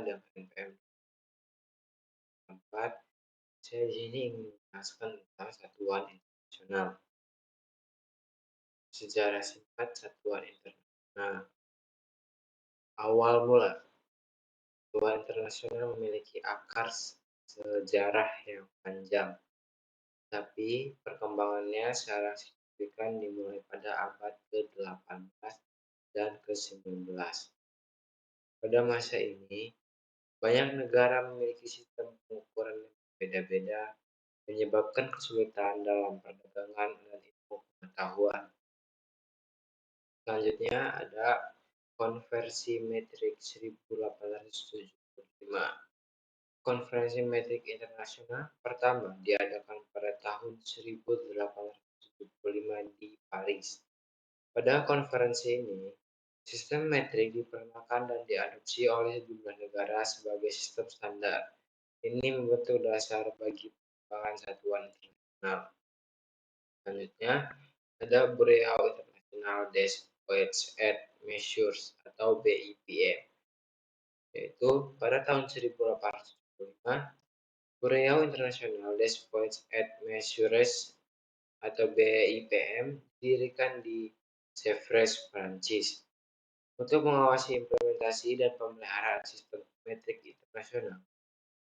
dengan NPM 4. Saya di sini ingin menjelaskan tentang satuan internasional. Sejarah singkat satuan internasional. Awal mula, satuan internasional memiliki akar sejarah yang panjang, tapi perkembangannya secara signifikan dimulai pada abad ke-18 dan ke-19. Pada masa ini, banyak negara memiliki sistem pengukuran yang berbeda-beda, menyebabkan kesulitan dalam perdagangan dan ilmu pengetahuan. Selanjutnya ada Konversi Metrik 1875. Konferensi Metrik Internasional pertama diadakan pada tahun 1875 di Paris. Pada konferensi ini, sistem metrik diperkenalkan dan diadopsi oleh sejumlah negara sebagai sistem standar. Ini membentuk dasar bagi pengembangan satuan internasional. Selanjutnya, ada Bureau International des Poids et Mesures atau BIPM, yaitu pada tahun 1875, Bureau International des Poids et Mesures atau BIPM didirikan di Sèvres, Prancis, untuk mengawasi implementasi dan pemeliharaan sistem metrik internasional.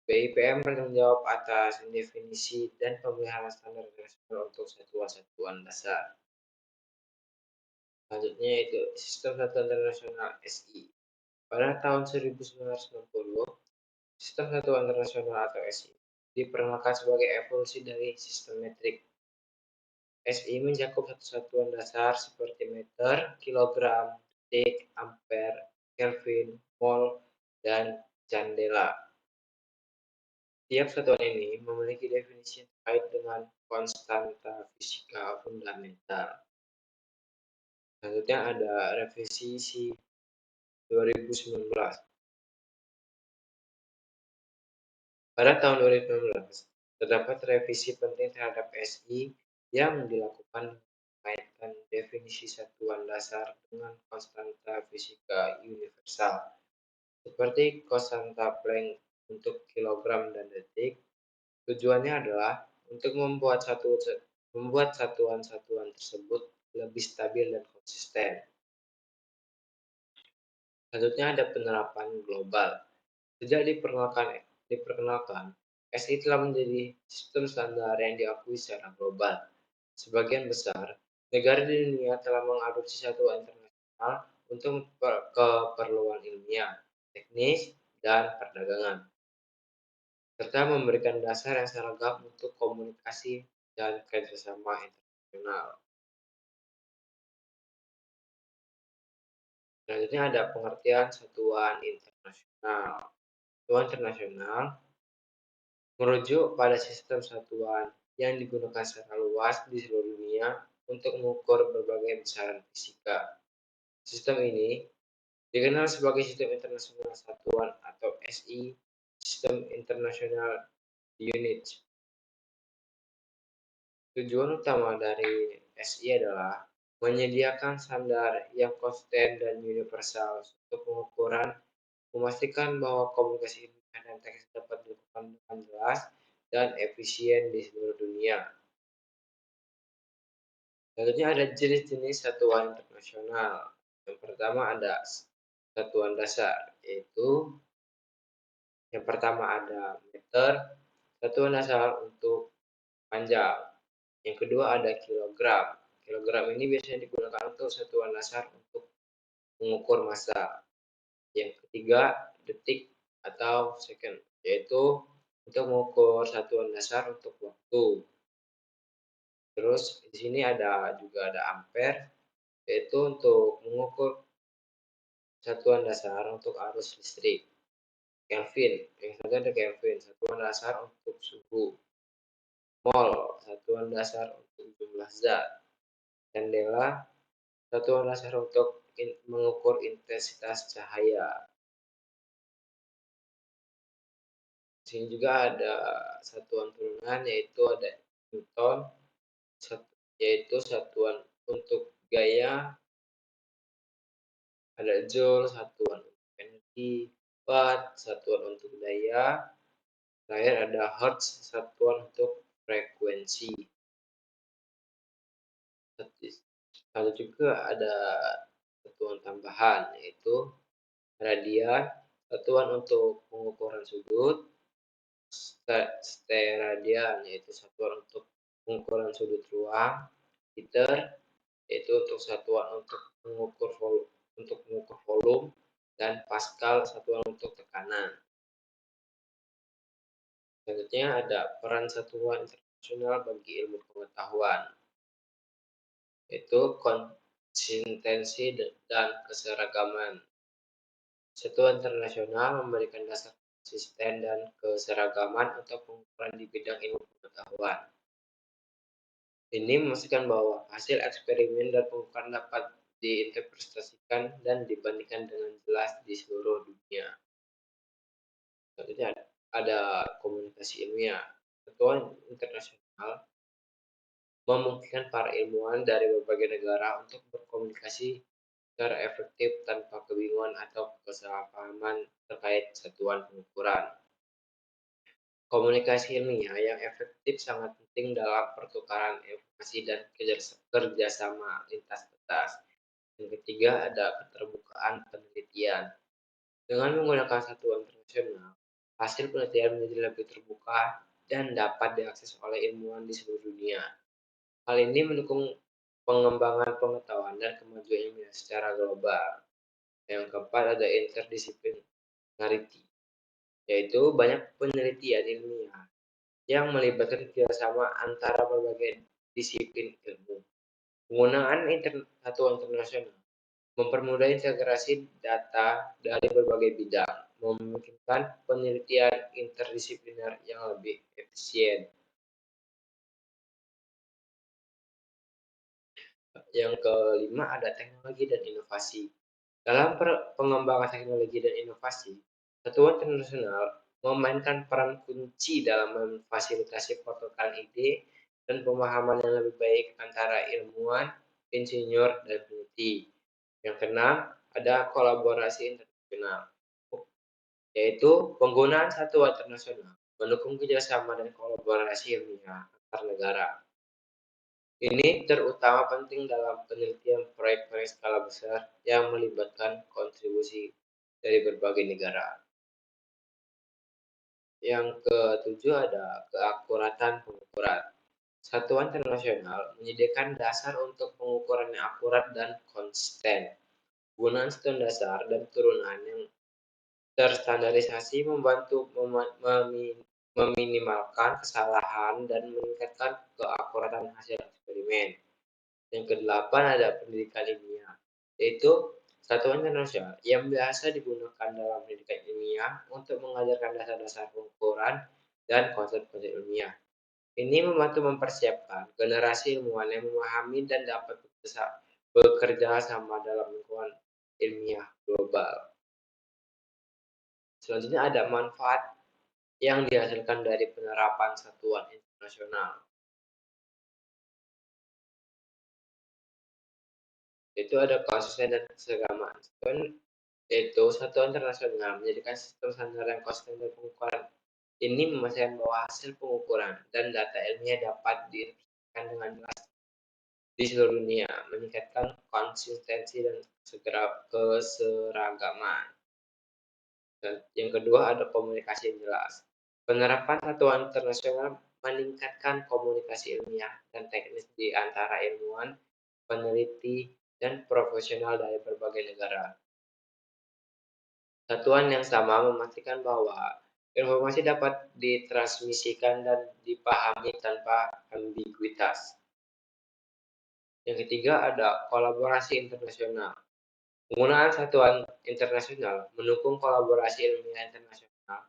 BIPM bertanggung jawab atas definisi dan pemeliharaan standar internasional untuk satuan-satuan dasar. Selanjutnya yaitu Sistem Satuan Internasional SI. Pada tahun 1960, Sistem Satuan Internasional atau SI diperkenalkan sebagai evolusi dari sistem metrik. SI mencakup satu satuan dasar seperti meter, kilogram, detik, ampere, kelvin, mol, dan candela. Tiap satuan ini memiliki definisi terkait dengan konstanta fisika fundamental. Selanjutnya ada revisi SI 2019. Pada tahun 2019, terdapat revisi penting terhadap SI yang dilakukan mengaitkan definisi satuan dasar dengan konstanta fisika universal, seperti konstanta Planck untuk kilogram dan detik. Tujuannya adalah untuk membuat satuan-satuan tersebut lebih stabil dan konsisten. Selanjutnya ada penerapan global. Sejak diperkenalkan, SI telah menjadi sistem standar yang diakui secara global. Sebagian besar negara di dunia telah mengadopsi satuan internasional untuk keperluan ilmiah, teknis, dan perdagangan, serta memberikan dasar yang seragam untuk komunikasi dan kerjasama internasional. Selanjutnya ada pengertian satuan internasional. Satuan internasional merujuk pada sistem satuan yang digunakan secara luas di seluruh dunia untuk mengukur berbagai besaran fisika. Sistem ini dikenal sebagai Sistem Internasional Satuan atau SI, Sistem Internasional Units. Tujuan utama dari SI adalah menyediakan standar yang konsisten dan universal untuk pengukuran, memastikan bahwa komunikasi ilmiah dan teknis dapat dilakukan dengan jelas dan efisien di seluruh dunia. Selanjutnya ada jenis-jenis satuan internasional. Yang pertama ada satuan dasar, yaitu yang pertama ada meter, satuan dasar untuk panjang. Yang kedua ada kilogram. Kilogram ini biasanya digunakan untuk satuan dasar untuk mengukur massa. Yang ketiga detik atau second, yaitu untuk mengukur satuan dasar untuk waktu. Terus di sini juga ada ampere, yaitu untuk mengukur satuan dasar untuk arus listrik. Kelvin, yang satu ada Kelvin, satuan dasar untuk suhu. Mol, satuan dasar untuk jumlah zat. Candela, satuan dasar untuk mengukur intensitas cahaya. Di sini juga ada satuan turunan, yaitu ada Newton, yaitu satuan untuk gaya. Ada Joule, satuan untuk energi. watt, satuan untuk daya. Terakhir ada hertz, satuan untuk frekuensi. Lalu juga ada satuan tambahan, yaitu radian, satuan untuk pengukuran sudut, steradian, yaitu satuan untuk pengukuran sudut ruang, liter, yaitu untuk satuan untuk mengukur volume, dan Pascal, satuan untuk tekanan. Selanjutnya ada peran satuan internasional bagi ilmu pengetahuan, yaitu konsistensi dan keseragaman. Satuan internasional memberikan dasar konsisten dan keseragaman untuk pengukuran di bidang ilmu pengetahuan. Ini memastikan bahwa hasil eksperimen dan pengukuran dapat diinterpretasikan dan dibandingkan dengan jelas di seluruh dunia. Selanjutnya ada komunikasi ilmiah. Satuan internasional memungkinkan para ilmuwan dari berbagai negara untuk berkomunikasi secara efektif tanpa kebingungan atau kesalahpahaman terkait satuan pengukuran. Komunikasi ilmiah yang efektif sangat penting dalam pertukaran informasi dan kerjasama lintas batas. Yang ketiga ada keterbukaan penelitian. Dengan menggunakan satuan internasional, hasil penelitian menjadi lebih terbuka dan dapat diakses oleh ilmuwan di seluruh dunia. Hal ini mendukung pengembangan pengetahuan dan kemajuan ilmiah secara global. Yang keempat ada interdisciplinarity, yaitu banyak penelitian ilmiah yang melibatkan kerjasama antara berbagai disiplin ilmu. Penggunaan satuan internasional mempermudah integrasi data dari berbagai bidang, memungkinkan penelitian interdisipliner yang lebih efisien. Yang kelima ada teknologi dan inovasi. Dalam pengembangan teknologi dan inovasi, satuan internasional memainkan peran kunci dalam memfasilitasi pertukaran ide dan pemahaman yang lebih baik antara ilmuwan, insinyur, dan peneliti. Yang keenam, ada kolaborasi internasional, yaitu penggunaan satuan internasional mendukung kerjasama dan kolaborasi ilmiah antar negara. Ini terutama penting dalam penelitian proyek-proyek skala besar yang melibatkan kontribusi dari berbagai negara. Yang ketujuh ada keakuratan pengukuran. Satuan internasional menyediakan dasar untuk pengukuran yang akurat dan konsisten. Penggunaan satuan dasar dan turunan yang terstandarisasi membantu meminimalkan kesalahan dan meningkatkan keakuratan hasil eksperimen. Yang kedelapan ada pendidikan ilmiah, yaitu satuan internasional yang biasa digunakan dalam pendidikan ilmiah untuk mengajarkan dasar-dasar pengukuran dan konsep-konsep ilmiah. Ini membantu mempersiapkan generasi ilmuwan yang memahami dan dapat bekerja sama dalam lingkungan ilmiah global. Selanjutnya ada manfaat yang dihasilkan dari penerapan satuan internasional. Itu ada konsisten dan keseragaman. Yaitu satuan internasional menjadikan sistem standar yang konsisten dan pengukuran. Ini memastikan bahwa hasil pengukuran dan data ilmiah dapat diinterpretasikan dengan jelas di seluruh dunia, meningkatkan konsistensi dan keseragaman. Dan yang kedua ada komunikasi yang jelas. Penerapan satuan internasional meningkatkan komunikasi ilmiah dan teknis di antara ilmuwan, peneliti, dan profesional dari berbagai negara. Satuan yang sama memastikan bahwa informasi dapat ditransmisikan dan dipahami tanpa ambiguitas. Yang ketiga ada kolaborasi internasional. Penggunaan satuan internasional mendukung kolaborasi ilmiah internasional.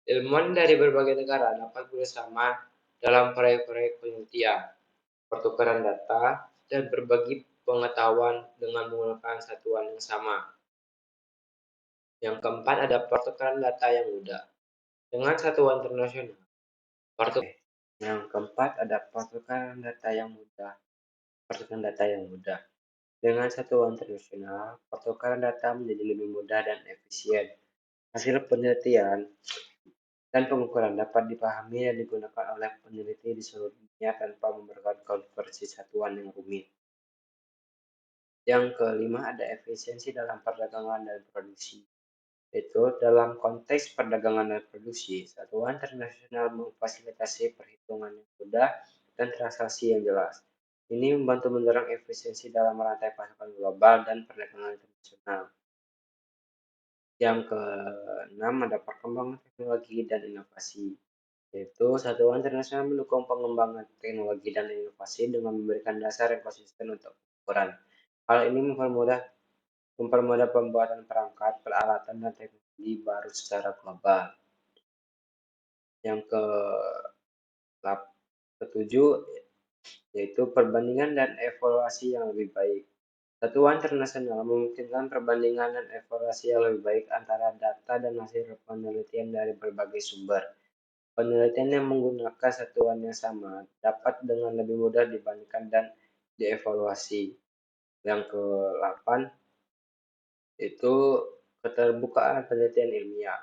Ilmuwan dari berbagai negara dapat bersama dalam proyek-proyek penelitian, pertukaran data, dan berbagi pengetahuan dengan menggunakan satuan yang sama. Yang keempat ada pertukaran data yang mudah. Dengan satuan internasional, yang keempat ada pertukaran data yang mudah. Dengan satuan internasional, pertukaran data menjadi lebih mudah dan efisien Hasil penelitian dan pengukuran dapat dipahami dan digunakan oleh peneliti di seluruh dunia tanpa memerlukan konversi satuan yang rumit. Yang kelima ada efisiensi dalam perdagangan dan produksi. Itu dalam konteks perdagangan dan produksi, satuan internasional memfasilitasi perhitungan yang mudah dan transaksi yang jelas. Ini membantu mendorong efisiensi dalam rantai pasokan global dan perdagangan internasional. Yang keenam ada perkembangan teknologi dan inovasi, yaitu satuan internasional mendukung pengembangan teknologi dan inovasi dengan memberikan dasar yang konsisten untuk ukuran. Hal ini mempermudah pembuatan perangkat, peralatan, dan teknologi baru secara global. Yang ketujuh yaitu perbandingan dan evaluasi yang lebih baik. Satuan internasional memungkinkan perbandingan dan evaluasi yang lebih baik antara data dan hasil penelitian dari berbagai sumber. Penelitian yang menggunakan satuan yang sama dapat dengan lebih mudah dibandingkan dan dievaluasi. Yang ke-8 itu keterbukaan penelitian ilmiah.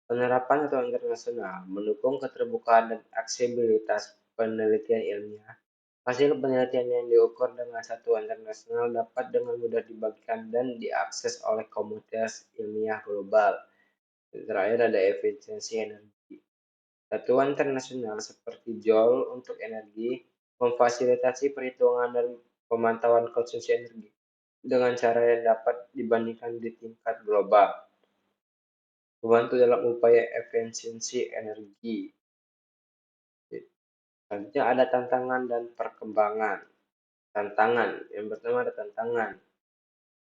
Penerapan satuan internasional mendukung keterbukaan dan aksesibilitas penelitian ilmiah. Hasil penelitian yang diukur dengan satuan internasional dapat dengan mudah dibagikan dan diakses oleh komunitas ilmiah global. Terakhir ada efisiensi energi. Satuan internasional seperti Joule untuk energi memfasilitasi perhitungan dan pemantauan konsumsi energi dengan cara yang dapat dibandingkan di tingkat global. Membantu dalam upaya efisiensi energi. Selanjutnya ada tantangan dan perkembangan. Tantangan, yang pertama ada tantangan.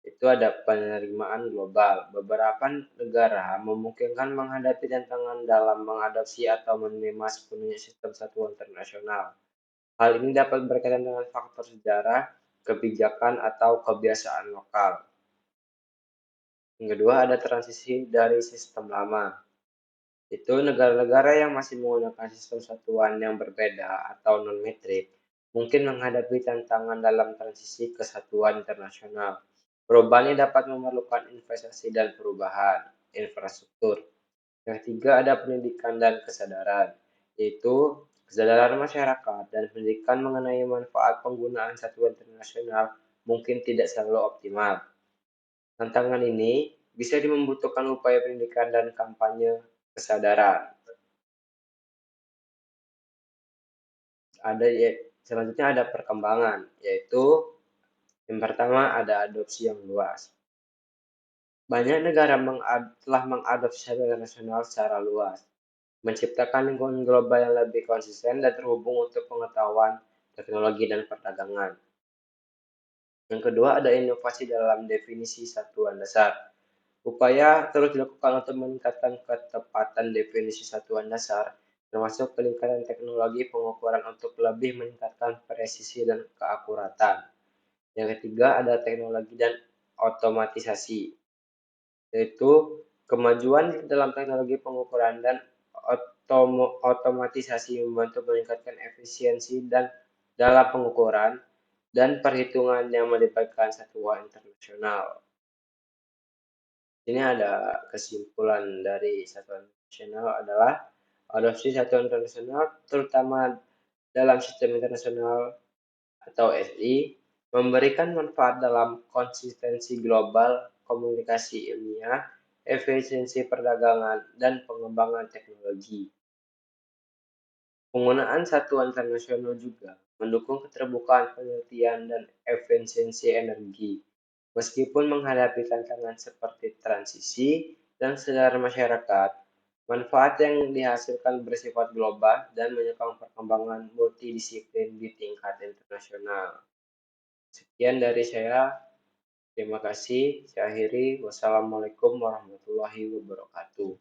Itu ada penerimaan global. Beberapa negara memungkinkan menghadapi tantangan dalam mengadopsi atau menerima sepenuhnya sistem satuan internasional. Hal ini dapat berkaitan dengan faktor sejarah, kebijakan, atau kebiasaan lokal. Yang kedua ada transisi dari sistem lama. Itu negara-negara yang masih menggunakan sistem satuan yang berbeda atau non-metrik mungkin menghadapi tantangan dalam transisi ke satuan internasional. Perubahan ini dapat memerlukan investasi dan perubahan infrastruktur. Yang ketiga ada pendidikan dan kesadaran, yaitu kesadaran masyarakat dan pendidikan mengenai manfaat penggunaan satuan internasional mungkin tidak selalu optimal. Tantangan ini bisa membutuhkan upaya pendidikan dan kampanye kesadaran. Selanjutnya ada perkembangan, yaitu yang pertama ada adopsi yang luas. Banyak negara telah mengadopsi satuan internasional secara luas, menciptakan lingkungan global yang lebih konsisten dan terhubung untuk pengetahuan, teknologi, dan perdagangan. Yang kedua ada inovasi dalam definisi satuan dasar. Upaya terus dilakukan untuk meningkatkan ketepatan definisi satuan dasar, termasuk peningkatan teknologi pengukuran untuk lebih meningkatkan presisi dan keakuratan. Yang ketiga ada teknologi dan otomatisasi, yaitu kemajuan dalam teknologi pengukuran dan otomatisasi membantu meningkatkan efisiensi dan dalam pengukuran dan perhitungan yang melibatkan satuan internasional. Ini ada kesimpulan dari satuan internasional adalah adopsi satuan internasional terutama dalam sistem internasional atau SI memberikan manfaat dalam konsistensi global, komunikasi ilmiah, efisiensi perdagangan, dan pengembangan teknologi. Penggunaan satuan internasional juga mendukung keterbukaan penelitian dan efisiensi energi, meskipun menghadapi tantangan seperti transisi dan kesadaran masyarakat. Manfaat yang dihasilkan bersifat global dan menyokong perkembangan multidisiplin di tingkat internasional. Sekian dari saya. Terima kasih. Saya akhiri. Wassalamualaikum warahmatullahi wabarakatuh.